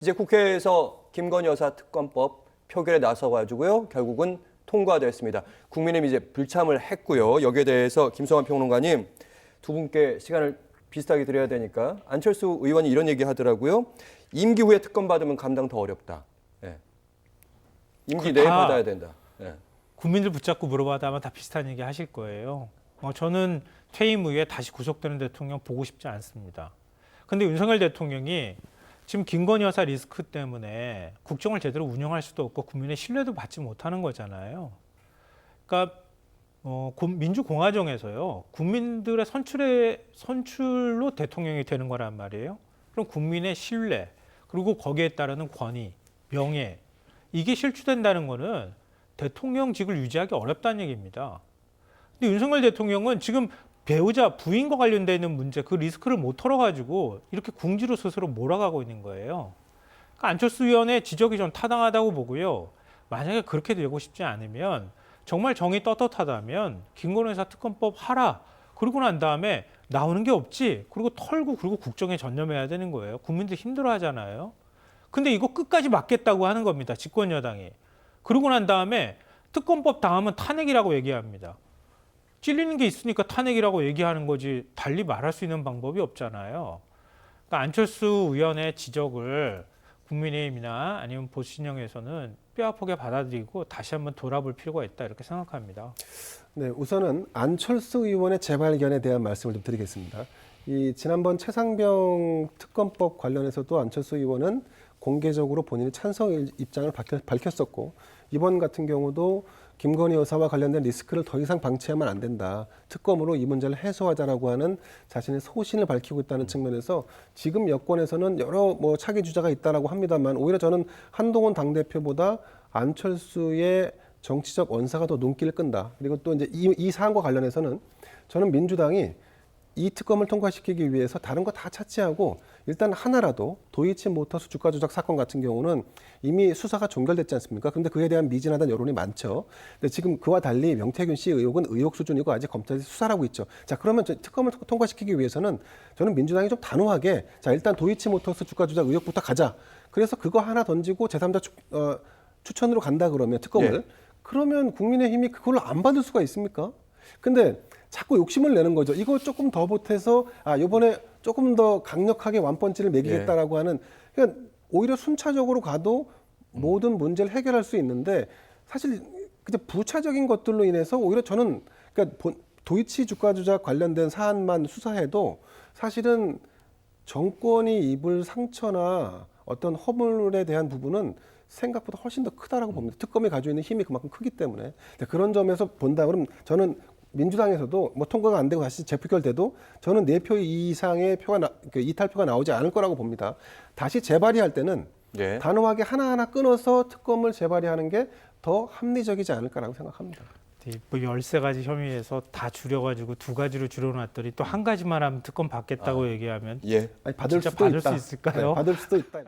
이제 국회에서 김건희 여사 특검법 표결에 나서가지고요. 결국은 통과됐습니다. 국민의힘이 이제 불참을 했고요. 여기에 대해서 김성환 평론가님 두 분께 시간을 비슷하게 드려야 되니까 안철수 의원이 이런 얘기 하더라고요. 임기 후에 특검 받으면 감당 더 어렵다. 예. 임기 내에 받아야 된다. 예. 국민들 붙잡고 물어봐도 아마 다 비슷한 얘기 하실 거예요. 저는 퇴임 후에 다시 구속되는 대통령 보고 싶지 않습니다. 근데 윤석열 대통령이 지금 김건희 여사 리스크 때문에 국정을 제대로 운영할 수도 없고 국민의 신뢰도 받지 못하는 거잖아요. 그러니까 민주공화정에서요. 국민들의 선출로 대통령이 되는 거란 말이에요. 그럼 국민의 신뢰 그리고 거기에 따르는 권위, 명예 이게 실추된다는 거는 대통령직을 유지하기 어렵다는 얘기입니다. 근데 윤석열 대통령은 지금 배우자 부인과 관련되어 있는 문제 그 리스크를 못 털어가지고 이렇게 궁지로 스스로 몰아가고 있는 거예요. 그러니까 안철수 의원의 지적이 좀 타당하다고 보고요. 만약에 그렇게 되고 싶지 않으면 정말 정이 떳떳하다면 김건희 여사 특검법 하라. 그러고 난 다음에 나오는 게 없지. 그리고 털고 그리고 국정에 전념해야 되는 거예요. 국민들 힘들어하잖아요. 근데 이거 끝까지 막겠다고 하는 겁니다. 집권 여당이. 그러고 난 다음에 특검법 당하면 탄핵이라고 얘기합니다. 찔리는 게 있으니까 탄핵이라고 얘기하는 거지 달리 말할 수 있는 방법이 없잖아요. 그러니까 안철수 의원의 지적을 국민의힘이나 아니면 보수진영에서는 뼈아프게 받아들이고 다시 한번 돌아볼 필요가 있다 이렇게 생각합니다. 네, 우선은 안철수 의원의 재발견에 대한 말씀을 좀 드리겠습니다. 지난번 최상병 특검법 관련해서도 안철수 의원은 공개적으로 본인의 찬성 입장을 밝혔었고 이번 같은 경우도 김건희 여사와 관련된 리스크를 더 이상 방치하면 안 된다. 특검으로 이 문제를 해소하자라고 하는 자신의 소신을 밝히고 있다는 측면에서 지금 여권에서는 여러 차기 주자가 있다라고 합니다만 오히려 저는 한동훈 당대표보다 안철수의 정치적 원사가 더 눈길을 끈다. 그리고 또 이제 이 사안과 관련해서는 저는 민주당이 이 특검을 통과시키기 위해서 다른 거 다 차치하고 일단 하나라도 도이치모터스 주가 조작 사건 같은 경우는 이미 수사가 종결됐지 않습니까? 그런데 그에 대한 미진하다는 여론이 많죠. 근데 지금 그와 달리 명태균 씨 의혹은 의혹 수준이고 아직 검찰이 수사를 하고 있죠. 자, 그러면 특검을 통과시키기 위해서는 저는 민주당이 좀 단호하게 자, 일단 도이치모터스 주가 조작 의혹부터 가자. 그래서 그거 하나 던지고 제3자 추천으로 간다 그러면 특검을 예. 그러면 국민의힘이 그걸로 안 받을 수가 있습니까? 근데 자꾸 욕심을 내는 거죠. 이거 조금 더 보태서 이번에 조금 더 강력하게 완펀치를 매기겠다라고 하는 그러니까 오히려 순차적으로 가도 모든 문제를 해결할 수 있는데 사실 그냥 부차적인 것들로 인해서 오히려 저는 그러니까 도이치 주가 조작 관련된 사안만 수사해도 사실은 정권이 입을 상처나 어떤 허물에 대한 부분은 생각보다 훨씬 더 크다라고 봅니다. 특검이 가지고 있는 힘이 그만큼 크기 때문에 그런 점에서 본다 그러면 저는 민주당에서도 통과가 안 되고 다시 재표결돼도 저는 4표 이상의 이탈표가 나오지 않을 거라고 봅니다. 다시 재발의할 때는 예. 단호하게 하나하나 끊어서 특검을 재발의하는 게 더 합리적이지 않을까라고 생각합니다. 13가지 혐의에서 다 줄여가지고 2가지로 줄여놨더니 또 한 가지만 하면 특검 받겠다고 얘기하면 예. 아니, 받을 진짜 수도 받을 있다. 수 있을까요? 네, 받을 수도 있다.